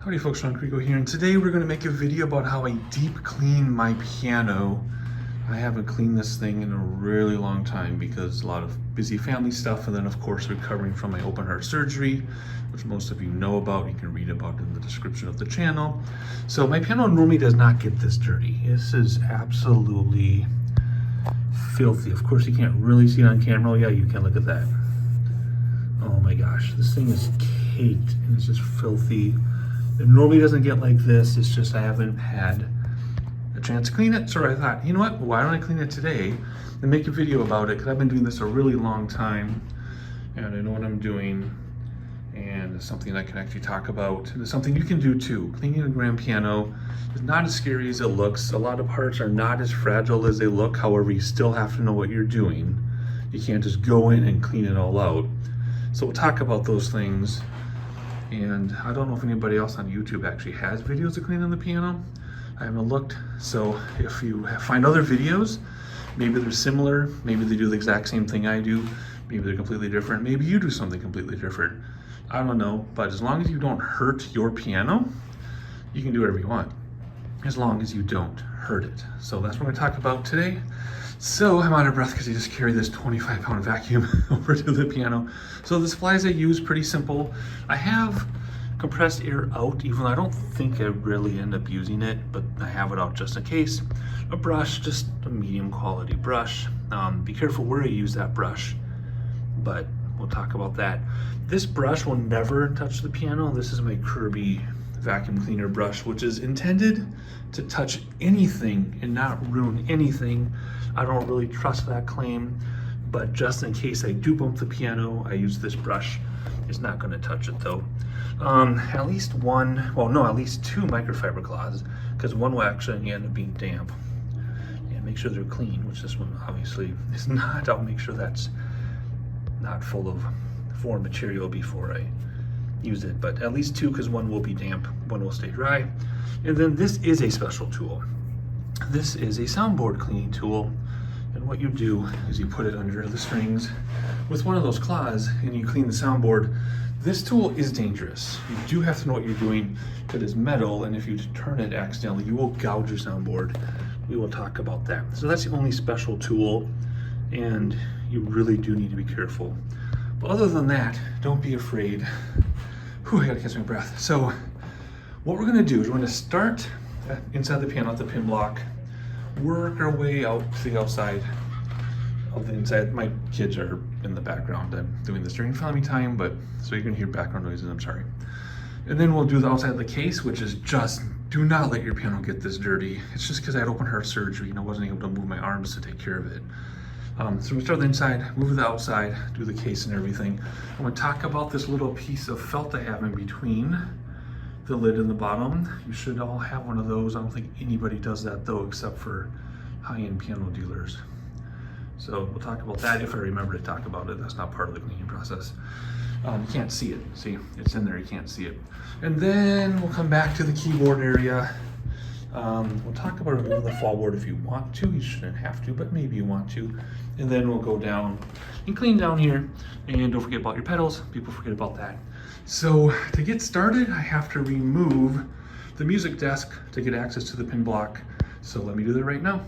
Howdy folks, Ron Crego here, and today we're going to make a video about how I deep clean my piano. I haven't cleaned this thing in a really long time because a lot of busy family stuff, and then of course recovering from my open heart surgery, which most of you know about. You can read about in the description of the channel. So my piano normally does not get this dirty. This is absolutely filthy. Of course you can't really see it on camera. Oh yeah, you can. Look at that. Oh my gosh, this thing is caked and it's just filthy. It normally doesn't get like this. It's just I haven't had a chance to clean it. So I thought, you know what? Why don't I clean it today and make a video about it? Because I've been doing this a really long time and I know what I'm doing. And it's something I can actually talk about. And it's something you can do too. Cleaning a grand piano is not as scary as it looks. A lot of parts are not as fragile as they look. However, you still have to know what you're doing. You can't just go in and clean it all out. So we'll talk about those things. And I don't know if anybody else on YouTube actually has videos of cleaning the piano. I haven't looked. So if you find other videos, maybe they're similar, maybe they do the exact same thing I do, maybe they're completely different, maybe you do something completely different. I don't know, but as long as you don't hurt your piano, you can do whatever you want, as long as you don't hurt it. So that's what we're gonna talk about today. So I'm out of breath because I just carried this 25-pound vacuum over to the piano. So the supplies I use, pretty simple. I have compressed air out, even though I don't think I really end up using it, but I have it out just in case. A brush, just a medium quality brush. Be careful where you use that brush, but we'll talk about that. This brush will never touch the piano. This is my Kirby vacuum cleaner brush, which is intended to touch anything and not ruin anything. I don't really trust that claim, but just in case I do bump the piano, I use this brush. It's not going to touch it though. At least one, well no, at least two microfiber cloths, because one will actually end up being damp. And make sure they're clean, which this one obviously is not. I'll make sure that's not full of foreign material before I use it, but at least two, because one will be damp, one will stay dry. And then this is a special tool. This is a soundboard cleaning tool, and what you do is you put it under the strings with one of those claws and you clean the soundboard. This tool is dangerous. You do have to know what you're doing because it's metal, and if you turn it accidentally, you will gouge your soundboard. We will talk about that. So that's the only special tool, and you really do need to be careful. But other than that, don't be afraid. Whew, I gotta catch my breath. So what we're gonna do is we're gonna start inside the piano at the pin block, work our way out to the outside of the inside. My kids are in the background. I'm doing this during family time, but so you're gonna hear background noises, I'm sorry. And then we'll do the outside of the case, which is just, do not let your piano get this dirty. It's just because I had open heart surgery and I wasn't able to move my arms to take care of it. So we start the inside, move to the outside, do the case and everything. I'm gonna talk about this little piece of felt I have in between the lid and the bottom. You should all have one of those. I don't think anybody does that though, except for high-end piano dealers. So we'll talk about that if I remember to talk about it. That's not part of the cleaning process. You can't see it. See, it's in there, you can't see it. And then we'll come back to the keyboard area. We'll talk about removing the fall board if you want to. You shouldn't have to, but maybe you want to. And then we'll go down and clean down here. And don't forget about your pedals. People forget about that. So to get started, I have to remove the music desk to get access to the pin block. So let me do that right now.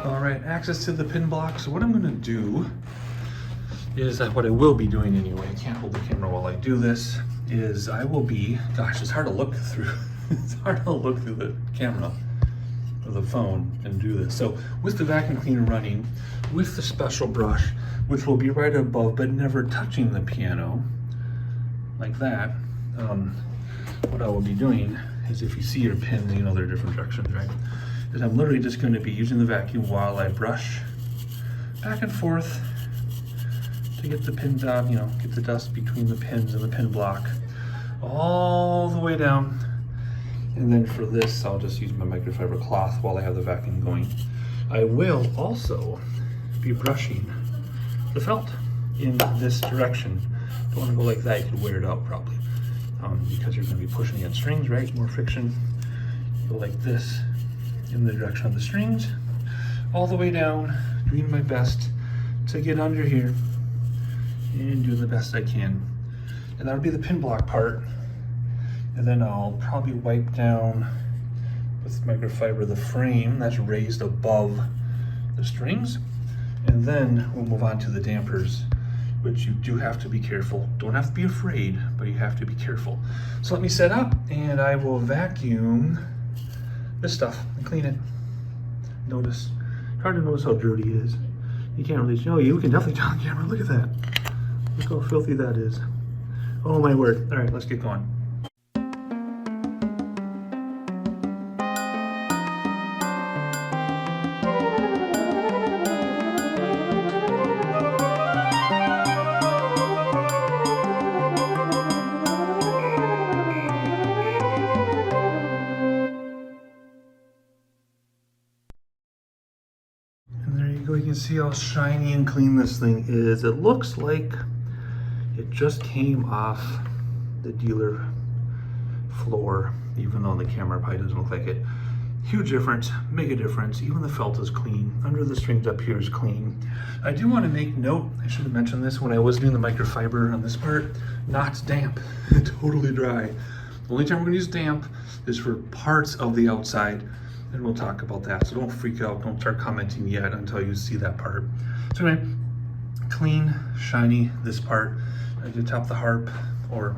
All right, access to the pin block. So what I'm gonna do is what I will be doing anyway, I can't hold the camera while I do this, is I will be, gosh, it's hard to look through, it's hard to look through the camera of the phone and do this. So with the vacuum cleaner running, with the special brush, which will be right above but never touching the piano, like that, what I will be doing is, if you see your pins, you know they're different directions, right? Is I'm literally just going to be using the vacuum while I brush back and forth to get the pins out, you know, get the dust between the pins and the pin block all the way down. And then for this, I'll just use my microfiber cloth while I have the vacuum going. I will also be brushing the felt in this direction. Don't want to go like that, you could wear it out probably. Because you're going to be pushing against strings, right? More friction. Go like this in the direction of the strings, all the way down doing my best to get under here and do the best I can. And that'll be the pin block part. And then I'll probably wipe down with microfiber the frame that's raised above the strings. And then we'll move on to the dampers, which you do have to be careful. Don't have to be afraid, but you have to be careful. So let me set up and I will vacuum this stuff and clean it. Notice, it's hard to notice how dirty it is. You can't really show you can definitely tell on camera. Look at that. Look how filthy that is. Oh my word. All right, let's get going. You can see how shiny and clean this thing is. It looks like it just came off the dealer floor, even though on the camera probably doesn't look like it. Huge difference, mega difference. Even the felt is clean. Under the strings up here is clean. I do want to make note, I should have mentioned this when I was doing the microfiber on this part, not damp, totally dry. The only time we're going to use damp is for parts of the outside. And we'll talk about that. So don't freak out, don't start commenting yet until you see that part. So anyway, clean, shiny, this part. I did top the harp, or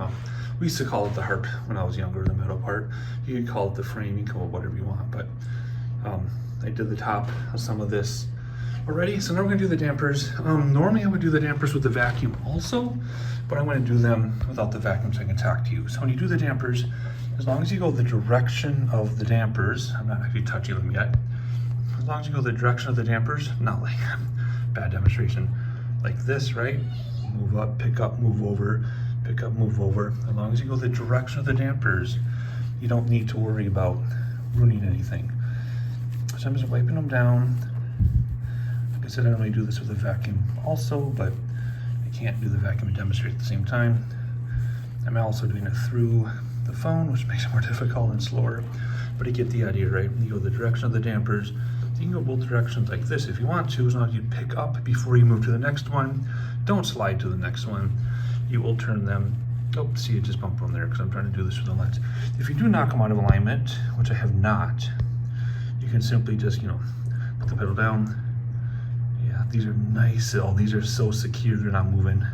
we used to call it the harp when I was younger, the metal part. You could call it the frame, you can call it whatever you want, but I did the top of some of this already. So now we're gonna do the dampers. Normally I would do the dampers with the vacuum also, but I'm gonna do them without the vacuum so I can talk to you. So when you do the dampers, as long as you go the direction of the dampers, I'm not actually touching them yet. As long as you go the direction of the dampers, not like bad demonstration, like this, right? Move up, pick up, move over, pick up, move over. As long as you go the direction of the dampers, you don't need to worry about ruining anything. So I'm just wiping them down. Like I said, I normally do this with a vacuum also, but I can't do the vacuum and demonstrate at the same time. I'm also doing it through the phone, which makes it more difficult and slower, but you get the idea, right? You go the direction of the dampers. You can go both directions like this if you want to, as long as you pick up before you move to the next one. Don't slide to the next one. You will turn them. Oh, see, it just bumped on there because I'm trying to do this with the lens. If you do knock them out of alignment, which I have not, you can simply just, put the pedal down. Yeah, these are nice. Oh, these are so secure, they're not moving.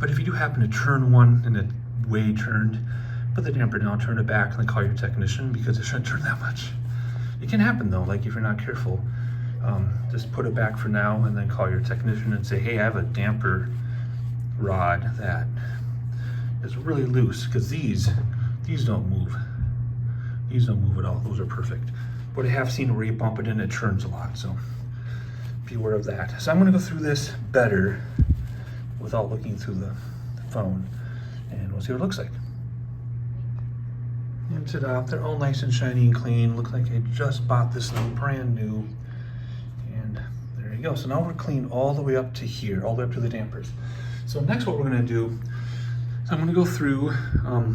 But if you do happen to turn one and it way turned, put the damper down, turn it back, and then call your technician because it shouldn't turn that much. It can happen though, like if you're not careful. Just put it back for now and then call your technician and say, hey, I have a damper rod that is really loose, because these don't move. These don't move at all. Those are perfect. But I have seen where you bump it in, it turns a lot, so be aware of that. So I'm going to go through this better without looking through the phone, and we'll see what it looks like. And ta-da, they're all nice and shiny and clean. Look like I just bought this thing brand new. And there you go. So now we're clean all the way up to here, all the way up to the dampers. So next what we're gonna do is I'm gonna go through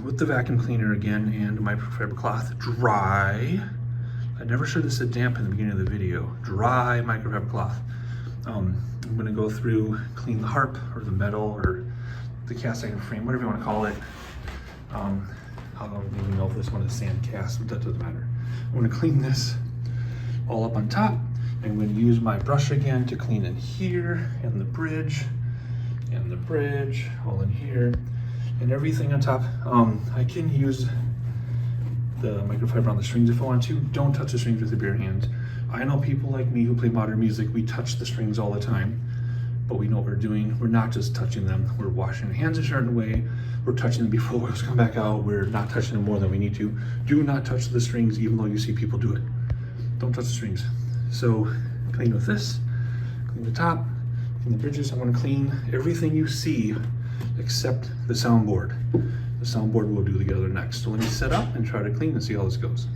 with the vacuum cleaner again and my microfiber cloth, dry. I never showed this at damp in the beginning of the video. Dry microfiber cloth. I'm gonna go through, clean the harp or the metal or the cast iron frame, whatever you want to call it. I don't even know if this one is sand cast, but that doesn't matter. I'm going to clean this all up on top. I'm going to use my brush again to clean in here and the bridge, all in here, and everything on top. I can use the microfiber on the strings if I want to. Don't touch the strings with your bare hands. I know people like me who play modern music, we touch the strings all the time, but we know what we're doing. We're not just touching them. We're washing our hands a certain way. We're touching them before the oils come back out. We're not touching them more than we need to. Do not touch the strings, even though you see people do it. Don't touch the strings. So clean with this, clean the top, clean the bridges. I'm gonna clean everything you see except the soundboard. The soundboard we'll do together next. So let me set up and try to clean and see how this goes.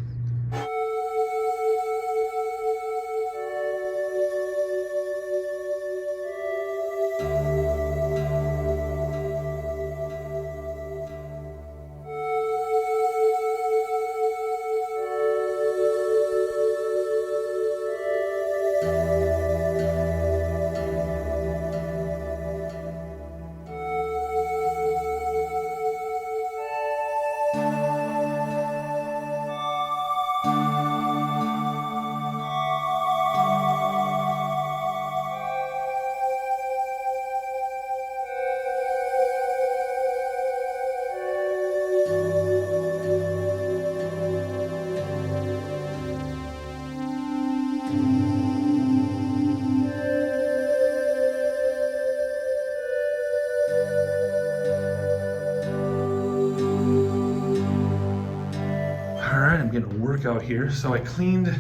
quick out here. So I cleaned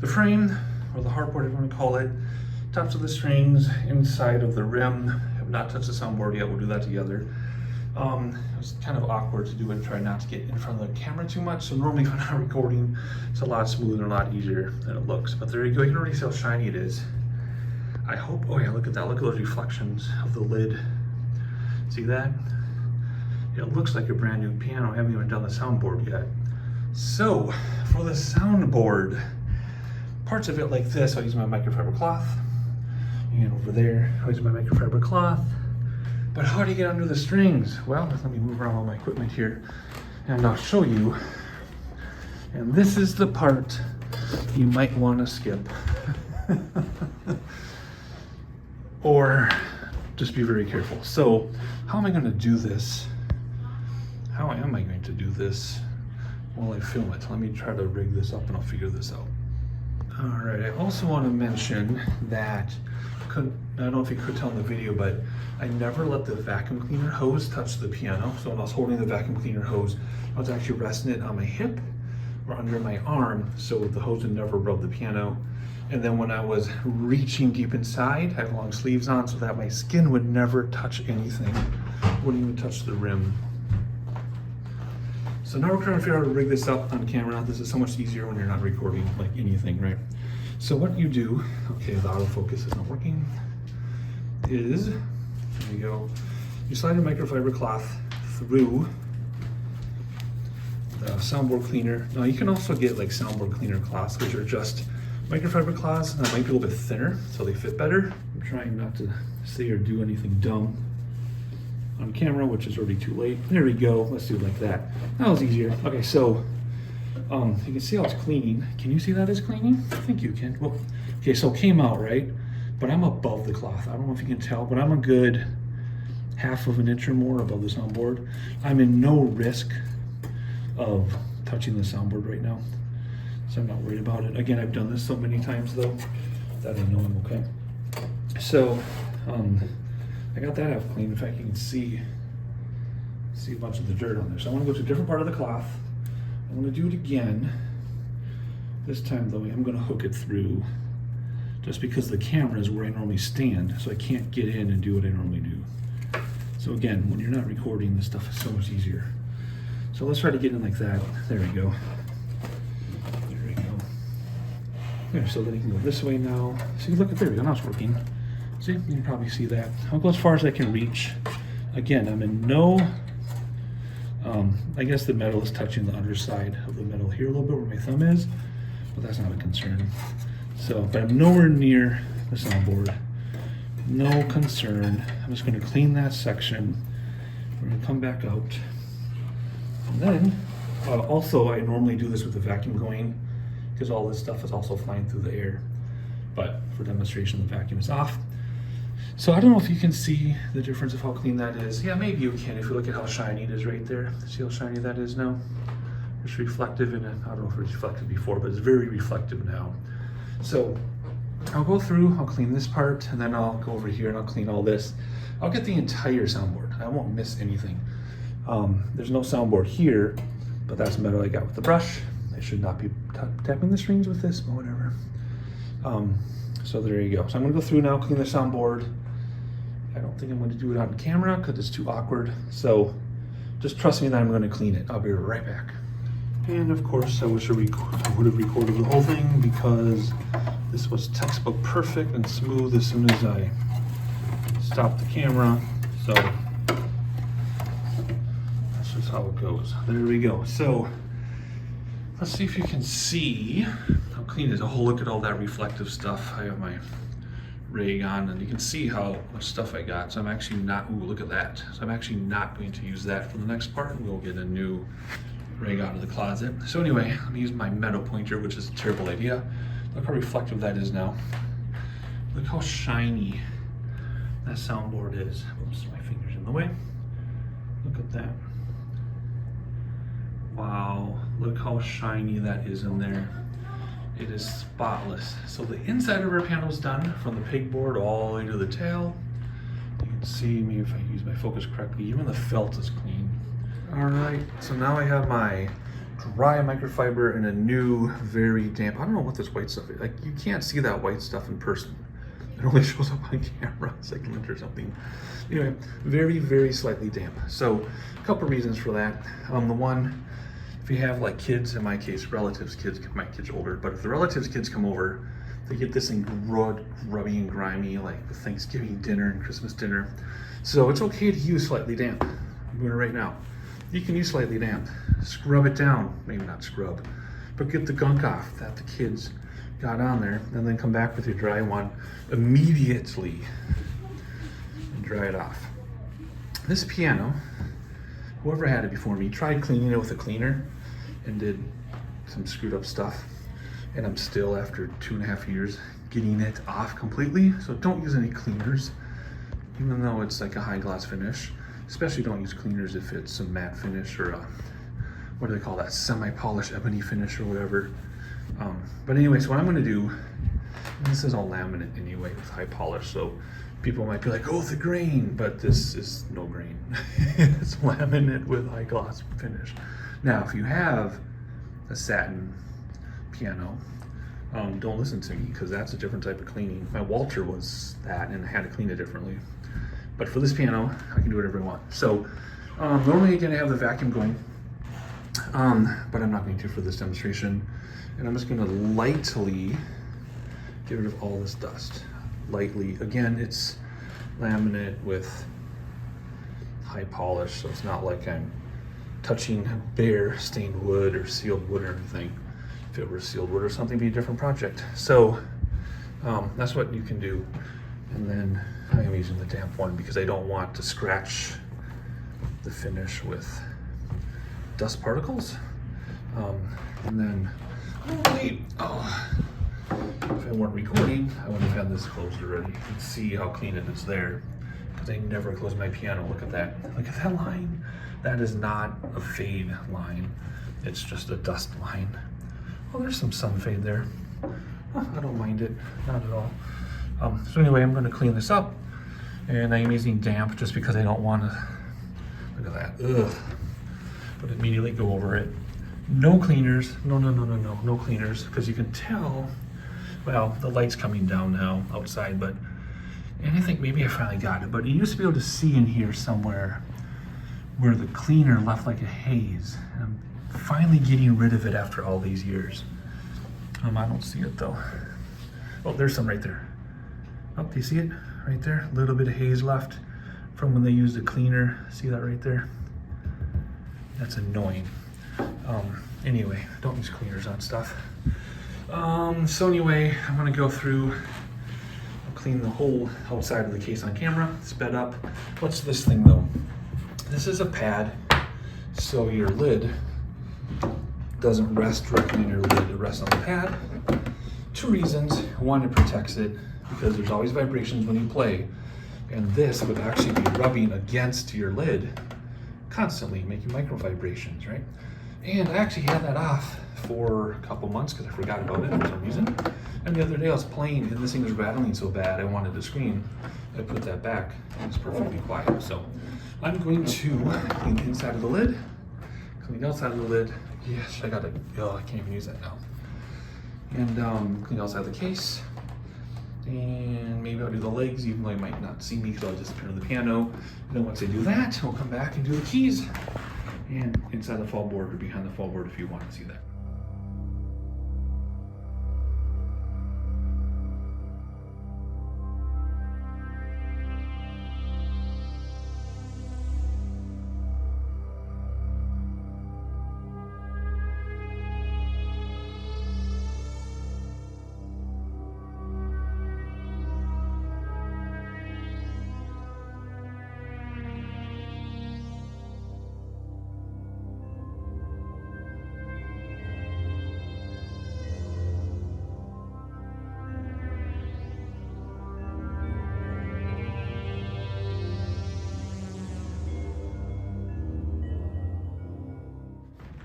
the frame, or the hardboard, if you want to call it, tops of the strings, inside of the rim. I have not touched the soundboard yet, we'll do that together. It was kind of awkward to do it, try not to get in front of the camera too much. So normally when I'm recording, it's a lot smoother and a lot easier than it looks. But there you go, you can already see how shiny it is. I hope, oh yeah, look at that, look at those reflections of the lid. See that? It looks like a brand new piano. I haven't even done the soundboard yet. So, for the soundboard, parts of it like this, I'll use my microfiber cloth. And over there, I'll use my microfiber cloth. But how do you get under the strings? Well, let me move around all my equipment here and I'll show you. And this is the part you might want to skip. Or just be very careful. So, how am I going to do this? How am I going to do this while I film it? Let me try to rig this up and I'll figure this out. All right, I also want to mention that, I don't know if you could tell in the video, but I never let the vacuum cleaner hose touch the piano. So when I was holding the vacuum cleaner hose, I was actually resting it on my hip or under my arm, so the hose would never rub the piano. And then when I was reaching deep inside, I have long sleeves on so that my skin would never touch anything, wouldn't even touch the rim. So now we're trying to figure out how to rig this up on camera. This is so much easier when you're not recording like anything, right? So what you do, okay, the autofocus is not working, is, there you go, you slide a microfiber cloth through the soundboard cleaner. Now you can also get like soundboard cleaner cloths, which are just microfiber cloths that might be a little bit thinner, so they fit better. I'm trying not to say or do anything dumb on camera, which is already too late. There we go, let's do it like that. That was easier. Okay, so you can see how it's cleaning. Can you see that it's cleaning? I think you can. Well, okay, so it came out, right? But I'm above the cloth. I don't know if you can tell, but I'm a good half of an inch or more above the soundboard. I'm in no risk of touching the soundboard right now, so I'm not worried about it. Again, I've done this so many times though, that I know I'm okay. So, I got that half clean. In fact, you can see a bunch of the dirt on there. So I want to go to a different part of the cloth. I'm going to do it again. This time though, I'm going to hook it through just because the camera is where I normally stand, so I can't get in and do what I normally do. So again, when you're not recording, this stuff is so much easier. So let's try to get in like that. There we go. There we go. Okay, so then you can go this way now. See, look at there we go. Now it's working. See, you can probably see that. I'll go as far as I can reach. Again, I'm in no, I guess the metal is touching the underside of the metal here a little bit where my thumb is, but that's not a concern. So, but I'm nowhere near the soundboard. No concern. I'm just going to clean that section. We're going to come back out. And then, also I normally do this with the vacuum going because all this stuff is also flying through the air. But for demonstration, the vacuum is off. So I don't know if you can see the difference of how clean that is. Yeah, maybe you can if you look at how shiny it is right there. See how shiny that is now? It's reflective in it. I don't know if it was reflective before, but it's very reflective now. So I'll go through, I'll clean this part, and then I'll go over here and I'll clean all this. I'll get the entire soundboard. I won't miss anything. There's no soundboard here, but that's metal I got with the brush. I should not be tapping the strings with this, but whatever. So there you go. So I'm gonna go through now, clean the soundboard. I don't think I'm gonna do it on camera because it's too awkward. So just trust me that I'm gonna clean it. I'll be right back. And of course, I wish I would have recorded the whole thing because this was textbook perfect and smooth as soon as I stopped the camera. So that's just how it goes. There we go. So let's see if you can see how clean it is. Oh, look at all that reflective stuff. I have my rig on and you can see how much stuff I got. So I'm actually not, ooh, look at that. So I'm actually not going to use that for the next part. We'll get a new rig out of the closet. So anyway, I'm gonna use my metal pointer, which is a terrible idea. Look how reflective that is now. Look how shiny that soundboard is. Oops, my finger's in the way. Look at that. Wow, look how shiny that is in there. It is spotless. So the inside of our piano is done, from the pegboard all the way to the tail. You can see, maybe if I use my focus correctly, even the felt is clean. All right, so now I have my dry microfiber and a new, very damp, I don't know what this white stuff is. Like, you can't see that white stuff in person. It only shows up on camera. It's like lint or something. Anyway, very, very slightly damp. So a couple reasons for that. The one, if you have like kids, in my case, relatives' kids, my kids are older, but if the relatives' kids come over, they get this thing grubby and grimy, like with Thanksgiving dinner and Christmas dinner. So it's okay to use slightly damp. I'm doing it right now. You can use slightly damp. Scrub it down, maybe not scrub, but get the gunk off that the kids got on there, and then come back with your dry one immediately and dry it off. This piano, whoever had it before me, tried cleaning it with a cleaner and did some screwed up stuff. And I'm still, after 2.5 years, getting it off completely. So don't use any cleaners, even though it's like a high gloss finish. Especially don't use cleaners if it's a matte finish or a, what do they call that, semi-polished ebony finish or whatever. But anyway, so what I'm gonna do, this is all laminate anyway with high polish, so people might be like, oh, the grain, but this is no grain. It's laminate with high gloss finish. Now, if you have a satin piano, don't listen to me, because that's a different type of cleaning. My Walter was that, and I had to clean it differently. But for this piano, I can do whatever I want. So normally you're gonna have the vacuum going, but I'm not going to for this demonstration. And I'm just gonna lightly get rid of all this dust. Lightly. Again, it's laminate with high polish, so it's not like I'm touching bare stained wood or sealed wood or anything. If it were sealed wood or something, it'd be a different project. So that's what you can do. And then I am using the damp one because I don't want to scratch the finish with dust particles. And then, if I weren't recording, I would have had this closed already. You can see how clean it is there, because I never close my piano. Look at that. Look at that line. That is not a fade line. It's just a dust line. Oh, there's some sun fade there. Oh, I don't mind it, not at all. So anyway, I'm going to clean this up, and I'm using damp just because I don't want to, look at that, ugh, but immediately go over it. No cleaners, no cleaners, because you can tell, well, the light's coming down now outside, but, and I think maybe I finally got it, but you used to be able to see in here somewhere where the cleaner left like a haze. And I'm finally getting rid of it after all these years. I don't see it though. Oh, there's some right there. Oh, do you see it right there? A little bit of haze left from when they used the cleaner. See that right there? That's annoying. Anyway, don't use cleaners on stuff. So anyway, I'm gonna go through, I'll clean the whole outside of the case on camera, sped up. What's this thing though? This is a pad, so your lid doesn't rest directly on your lid, it rests on the pad. 2 reasons. One, it protects it, because there's always vibrations when you play, and this would actually be rubbing against your lid constantly, making micro vibrations, right? And I actually had that off for a couple months because I forgot about it for some reason. And the other day I was playing and this thing was rattling so bad I wanted to scream. I put that back and it's perfectly quiet. So I'm going to clean the inside of the lid, clean the outside of the lid. Yes, I can't even use that now. And clean the outside of the case. And maybe I'll do the legs, even though you might not see me because I'll just appear on the piano. And then once I do that, I'll come back and do the keys. And inside the fall board or behind the fall board if you want to see that.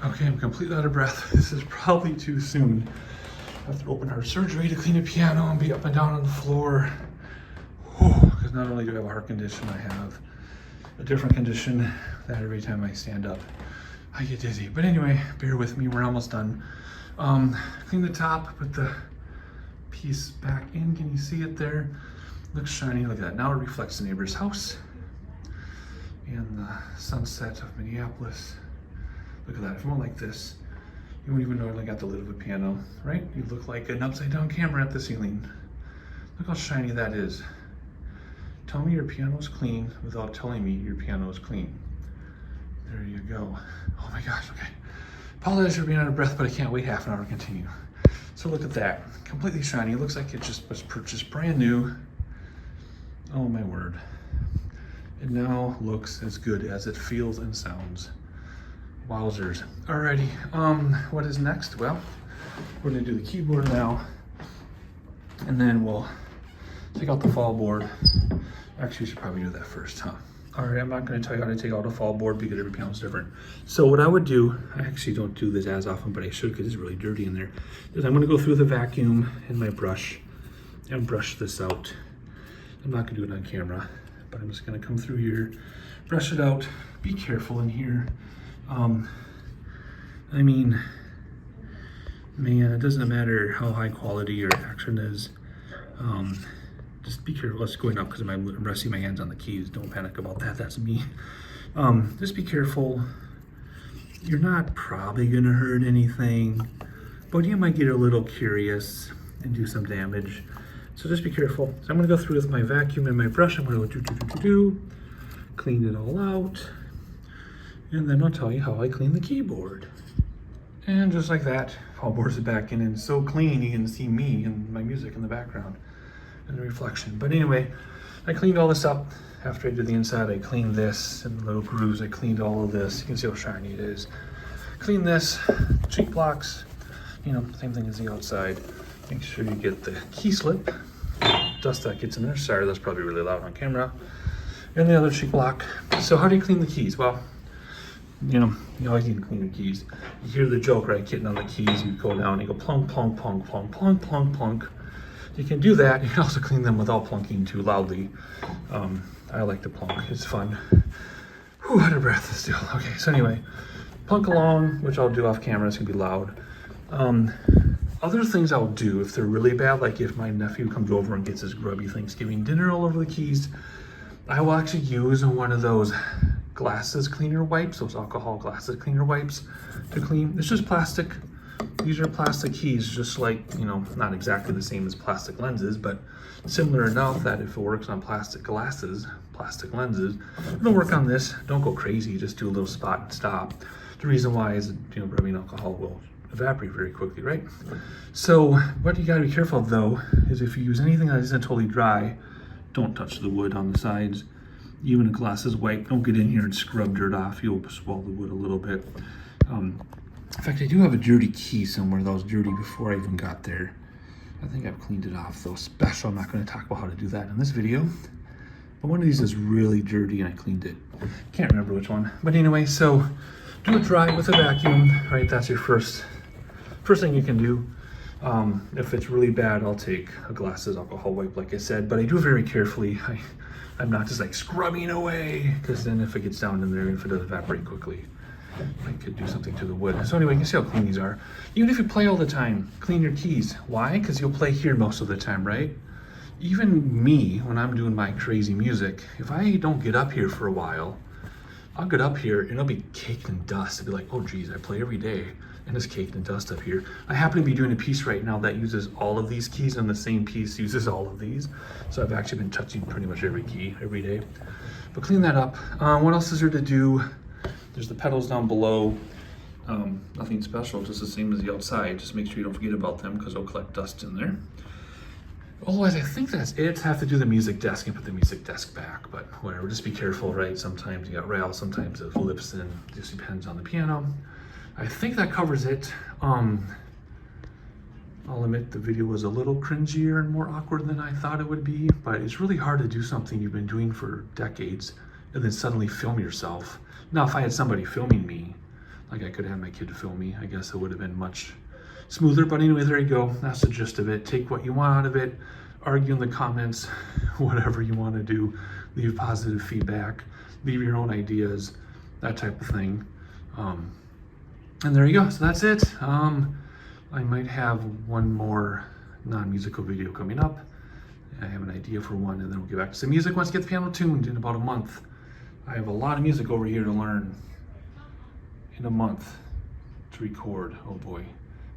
Okay, I'm completely out of breath. This is probably too soon. After open heart surgery to clean a piano and be up and down on the floor. Because not only do I have a heart condition, I have a different condition that every time I stand up, I get dizzy. But anyway, bear with me, we're almost done. Clean the top, put the piece back in. Can you see it there? Looks shiny, look at that. Now it reflects the neighbor's house and the sunset of Minneapolis. Look at that, if it went like this, you wouldn't even know I got the lid of a piano, right? You look like an upside down camera at the ceiling. Look how shiny that is. Tell me your piano's clean without telling me your piano is clean. There you go. Oh my gosh, okay. Apologize for being out of breath, but I can't wait half an hour to continue. So look at that, completely shiny. It looks like it just was purchased brand new. Oh my word. It now looks as good as it feels and sounds. Wowzers. Alrighty, what is next? Well, we're gonna do the keyboard now, and then we'll take out the fall board. Actually, we should probably do that first, huh? All right, I'm not gonna tell you how to take out a fall board because every piano's different. So what I would do, I actually don't do this as often, but I should because it's really dirty in there, is I'm gonna go through the vacuum and my brush and brush this out. I'm not gonna do it on camera, but I'm just gonna come through here, brush it out, be careful in here. I mean, man, it doesn't matter how high quality your action is. Just be careful. It's going up because I'm resting my hands on the keys. Don't panic about that. That's me. Just be careful. You're not probably going to hurt anything, but you might get a little curious and do some damage. So just be careful. So I'm going to go through with my vacuum and my brush. I'm going to go clean it all out. And then I'll tell you how I clean the keyboard. And just like that, fall boards it back in, and so clean you can see me and my music in the background and the reflection. But anyway, I cleaned all this up. After I did the inside, I cleaned this and the little grooves. I cleaned all of this. You can see how shiny it is. Clean this, cheek blocks, you know, same thing as the outside. Make sure you get the key slip, dust that gets in there. Sorry, that's probably really loud on camera. And the other cheek block. So how do you clean the keys? Well, you know, you always need to clean the keys. You hear the joke, right? Getting on the keys, you go down, you go plunk, plunk, plunk, plunk, plunk, plunk, plunk. You can do that. You can also clean them without plunking too loudly. I like to plunk, it's fun. Whew, out of breath still. Okay, so anyway, plunk along, which I'll do off camera, it's gonna be loud. Other things I'll do if they're really bad, like if my nephew comes over and gets his grubby Thanksgiving dinner all over the keys, I will actually use one of those glasses cleaner wipes, those alcohol glasses cleaner wipes to clean. It's just plastic. These are plastic keys, just like, you know, not exactly the same as plastic lenses, but similar enough that if it works on plastic glasses, plastic lenses, it'll work on this. Don't go crazy, just do a little spot and stop. The reason why is, you know, rubbing alcohol will evaporate very quickly, right? So what you gotta be careful of though, is if you use anything that isn't totally dry, don't touch the wood on the sides. Even a glasses wipe, don't get in here and scrub dirt off. You'll swallow the wood a little bit. In fact, I do have a dirty key somewhere that was dirty before I even got there. I think I've cleaned it off though. Special, I'm not gonna talk about how to do that in this video. But one of these is really dirty and I cleaned it. Can't remember which one. But anyway, so do it dry with a vacuum, right? That's your first thing you can do. If it's really bad, I'll take a glasses alcohol wipe, like I said, but I do it very carefully. I'm not just like scrubbing away, because then if it gets down in there, if it doesn't evaporate quickly, I could do something to the wood. So anyway, you can see how clean these are. Even if you play all the time, clean your keys. Why? Because you'll play here most of the time, right? Even me, when I'm doing my crazy music, if I don't get up here for a while, I'll get up here and it'll be caked in dust. It'll be like, oh geez, I play every day and it's caked in dust up here. I happen to be doing a piece right now that uses all of these keys, and the same piece uses all of these. So I've actually been touching pretty much every key every day. But clean that up. What else is there to do? There's the pedals down below. Nothing special, just the same as the outside. Just make sure you don't forget about them because they'll collect dust in there. Otherwise, I think that's it. Have to do the music desk and put the music desk back, but whatever, just be careful, right? Sometimes you got rails, sometimes it flips, and it just depends on the piano. I think that covers it. I'll admit the video was a little cringier and more awkward than I thought it would be, but it's really hard to do something you've been doing for decades and then suddenly film yourself. Now, if I had somebody filming me, like I could have my kid film me, I guess it would have been much smoother. But anyway, there you go. That's the gist of it. Take what you want out of it, argue in the comments, whatever you want to do, leave positive feedback, leave your own ideas, that type of thing. And there you go. So that's it. I might have one more non-musical video coming up. I have an idea for one, and then we'll get back to some music once I get the piano tuned in about a month. I have a lot of music over here to learn in a month to record. Oh boy,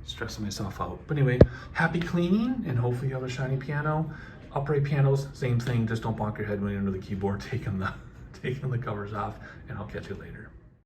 stressing myself out. But anyway, happy cleaning, and hopefully you have a shiny piano. Upright pianos, same thing. Just don't bonk your head when you're under the keyboard taking the covers off, and I'll catch you later.